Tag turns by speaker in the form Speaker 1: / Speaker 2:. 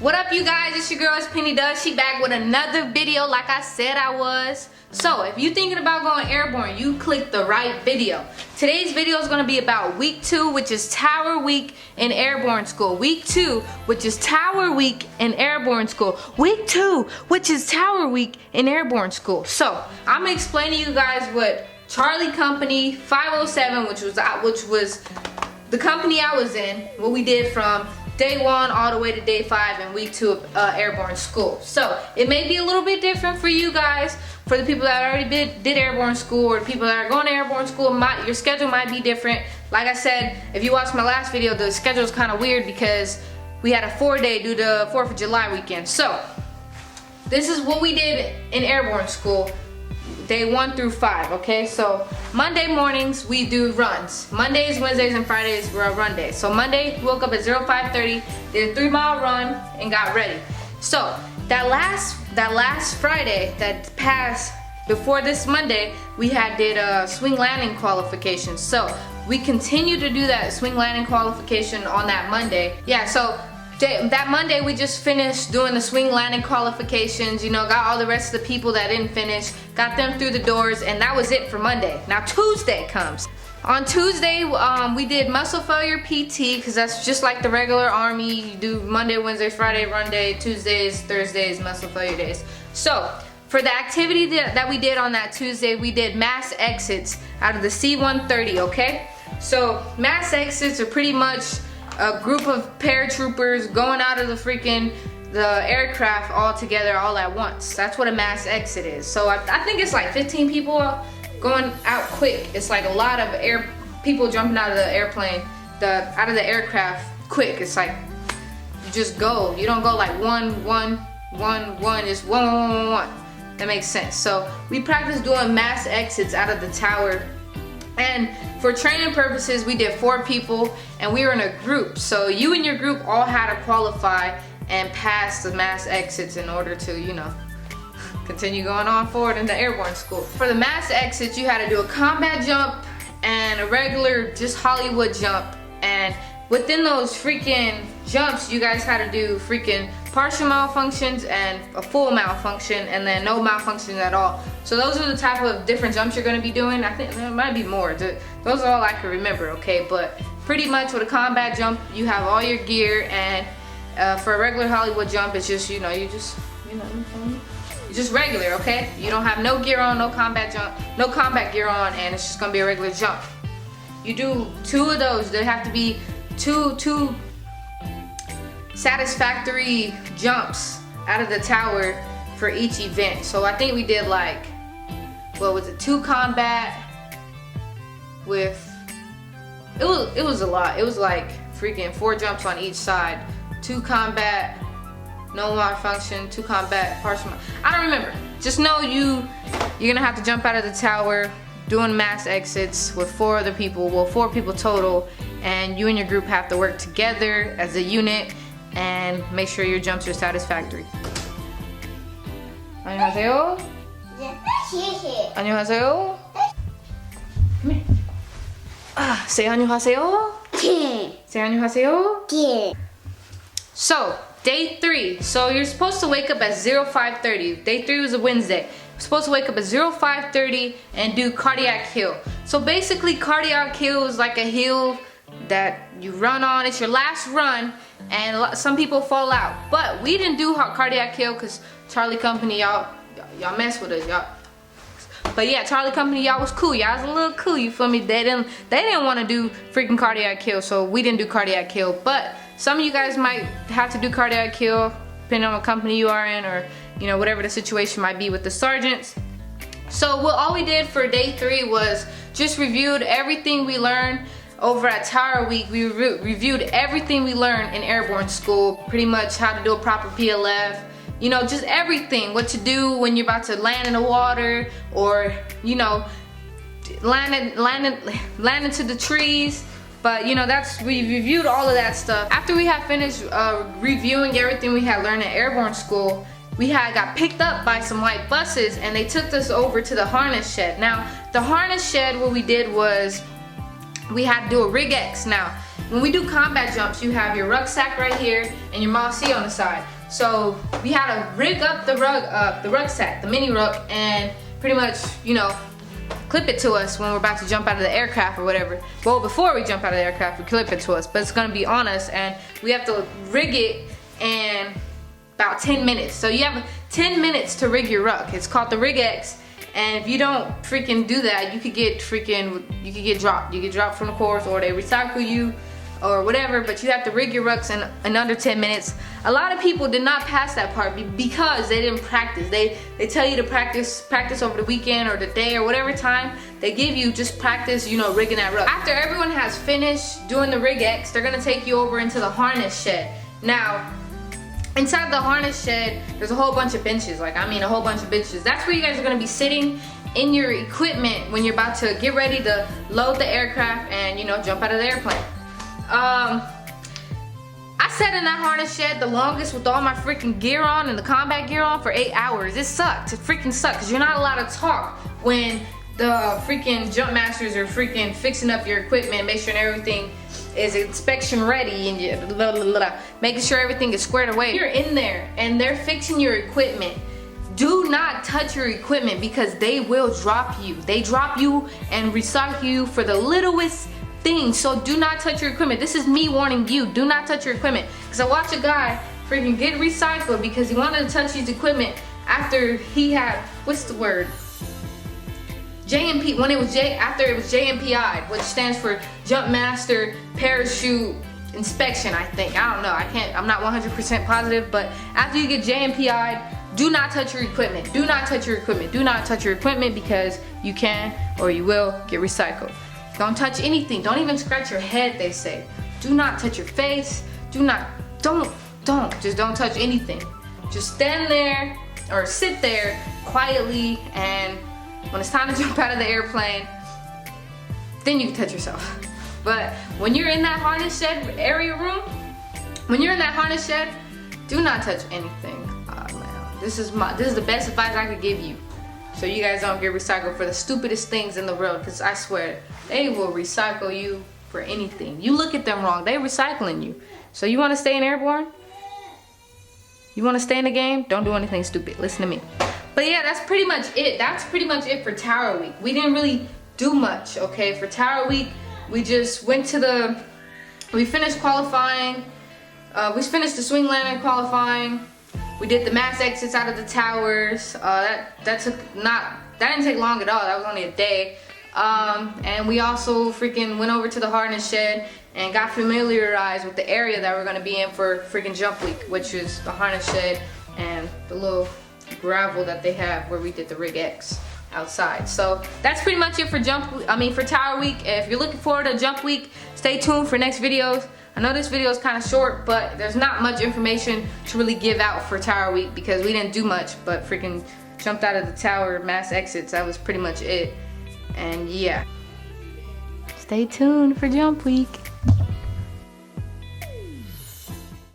Speaker 1: What up, you guys? It's your girl, it's Penny Does. She back with another video like I said I was. So if you're thinking about going airborne, you clicked the right video. Today's video is going to be about week 2, which is Tower Week in Airborne School. Week 2, which is Tower Week in Airborne School. Week 2, which is Tower Week in Airborne School. So I'm going to explain to you guys what Charlie Company 507, which was the company I was in, what we did from day 1 all the way to day 5 in week 2 of Airborne School. So it may be a little bit different for you guys, for the people that already did Airborne School, or the people that are going to Airborne School. Your schedule might be different. Like I said, if you watched my last video, the schedule is kind of weird because we had a 4-day due to 4th of July weekend. So this is what we did in Airborne School, day 1 through 5, okay? So Monday mornings we do runs. Mondays, Wednesdays, and Fridays were run days. So Monday, woke up at 05:30, did a 3-mile run, and got ready. So that last Friday that passed before this Monday, we did swing landing qualifications. So we continue to do that swing landing qualification on that Monday. Yeah, so that Monday we just finished doing the swing landing qualifications, you know, got all the rest of the people that didn't finish, got them through the doors, and that was it for Monday. Now Tuesday comes. On Tuesday, we did muscle failure PT, because that's just like the regular Army. You do Monday, Wednesday, Friday, run day, Tuesdays, Thursdays, muscle failure days. So for the activity that we did on that Tuesday, we did mass exits out of the C-130, okay? So mass exits are pretty much a group of paratroopers going out of the aircraft all together all at once. That's what a mass exit is. So I think it's like 15 people going out quick. It's like a lot of people jumping out of the airplane, out of the aircraft quick. It's like you just go. You don't go like one. It's one. That makes sense. So we practiced doing mass exits out of the tower. And for training purposes, we did 4 people, and we were in a group. So you and your group all had to qualify and pass the mass exits in order to, you know, continue going on forward into Airborne School. For the mass exits, you had to do a combat jump and a regular just Hollywood jump. And within those freaking jumps, you guys had to do freaking partial malfunctions and a full malfunction, and then no malfunctions at all. So those are the type of different jumps you're going to be doing. I think there might be more. Those are all I can remember, okay? But pretty much with a combat jump, you have all your gear, and for a regular Hollywood jump, it's just, you just regular, okay? You don't have no gear on, no combat gear on, and it's just going to be a regular jump. You do 2 of those. There have to be two satisfactory jumps out of the tower for each event. So I think we did like, what was it, 2 combat with, it was a lot. It was like freaking 4 jumps on each side. 2 combat, no malfunction, 2 combat, partial. I don't remember. Just know you're gonna have to jump out of the tower doing mass exits with 4 other people, well 4 people total, and you and your group have to work together as a unit and make sure your jumps are satisfactory. 안녕하세요. 안녕하세요. Come here. Say 안녕하세요. Say 안녕하세요. So day 3. So you're supposed to wake up at 05:30. Day 3 was a Wednesday. You're supposed to wake up at 05:30 and do cardiac hill. So basically, cardiac hill is like a hill that you run on. It's your last run, and some people fall out. But we didn't do cardiac hill because Charlie Company, y'all mess with us, y'all. But yeah, Charlie Company, y'all was cool. Y'all was a little cool, you feel me? They didn't want to do freaking cardiac hill, so we didn't do cardiac hill. But some of you guys might have to do cardiac hill, depending on what company you are in, or whatever the situation might be with the sergeants. So all we did for day 3 was just reviewed everything we learned over at Tower Week. We reviewed everything we learned in Airborne School, pretty much how to do a proper PLF, just everything, what to do when you're about to land in the water, or land into the trees. But we reviewed all of that stuff. After we had finished reviewing everything we had learned at Airborne School, we got picked up by some white buses, and they took us over to the harness shed. Now the harness shed, what we did was we had to do a rig X. Now, when we do combat jumps, you have your rucksack right here and your Mossy on the side. So we had to rig up the rucksack, the mini ruck, and pretty much, you know, clip it to us when we're about to jump out of the aircraft or whatever. Well, before we jump out of the aircraft, we clip it to us, but it's gonna be on us, and we have to rig it in about 10 minutes. So you have 10 minutes to rig your ruck. It's called the rig X. And if you don't freaking do that, you could get dropped. You get dropped from the course, or they recycle you, or whatever. But you have to rig your rucks in under 10 minutes. A lot of people did not pass that part because they didn't practice. They tell you to practice over the weekend or the day or whatever time they give you. Just practice, you know, rigging that ruck. After everyone has finished doing the rig X, they're gonna take you over into the harness shed. Now, inside the harness shed, there's a whole bunch of benches. Like, I mean, a whole bunch of benches. That's where you guys are gonna be sitting in your equipment when you're about to get ready to load the aircraft and, you know, jump out of the airplane. I sat in that harness shed the longest with all my freaking gear on and the combat gear on for 8 hours. It sucked. It freaking sucked because you're not allowed to talk when the freaking jump masters are freaking fixing up your equipment, make sure everything is inspection ready and making sure everything is squared away. You're in there and they're fixing your equipment. Do not touch your equipment because they will drop you. They drop you and recycle you for the littlest thing. So do not touch your equipment. This is me warning you. Do not touch your equipment. Because I watched a guy freaking get recycled because he wanted to touch his equipment after he had, what's the word? JMP, after it was JMPI, which stands for Jump Master Parachute Inspection, I think. I don't know. I'm not 100% positive, but after you get JMPI, do not touch your equipment. Do not touch your equipment. Do not touch your equipment because you can or you will get recycled. Don't touch anything. Don't even scratch your head, they say. Do not touch your face. Just don't touch anything. Just stand there or sit there quietly, and when it's time to jump out of the airplane, then you can touch yourself. But when you're in that harness shed area room, do not touch anything. Oh man, this is the best advice I could give you, so you guys don't get recycled for the stupidest things in the world. Because I swear, they will recycle you for anything. You look at them wrong, they recycling you. So you want to stay in Airborne? You want to stay in the game? Don't do anything stupid. Listen to me. But yeah, that's pretty much it. That's pretty much it for Tower Week. We didn't really do much, okay? For Tower Week, we just went to we finished qualifying. We finished the swing landing qualifying. We did the mass exits out of the towers. That didn't take long at all. That was only a day. And we also freaking went over to the harness shed and got familiarized with the area that we're gonna be in for freaking jump week, which is the harness shed and the little gravel that they have where we did the rig X outside. So that's pretty much it for for Tower Week. If you're looking forward to jump week, stay tuned for next videos. I know this video is kind of short, but there's not much information to really give out for Tower Week because we didn't do much but freaking jumped out of the tower, mass exits. That was pretty much it. And yeah, stay tuned for jump week.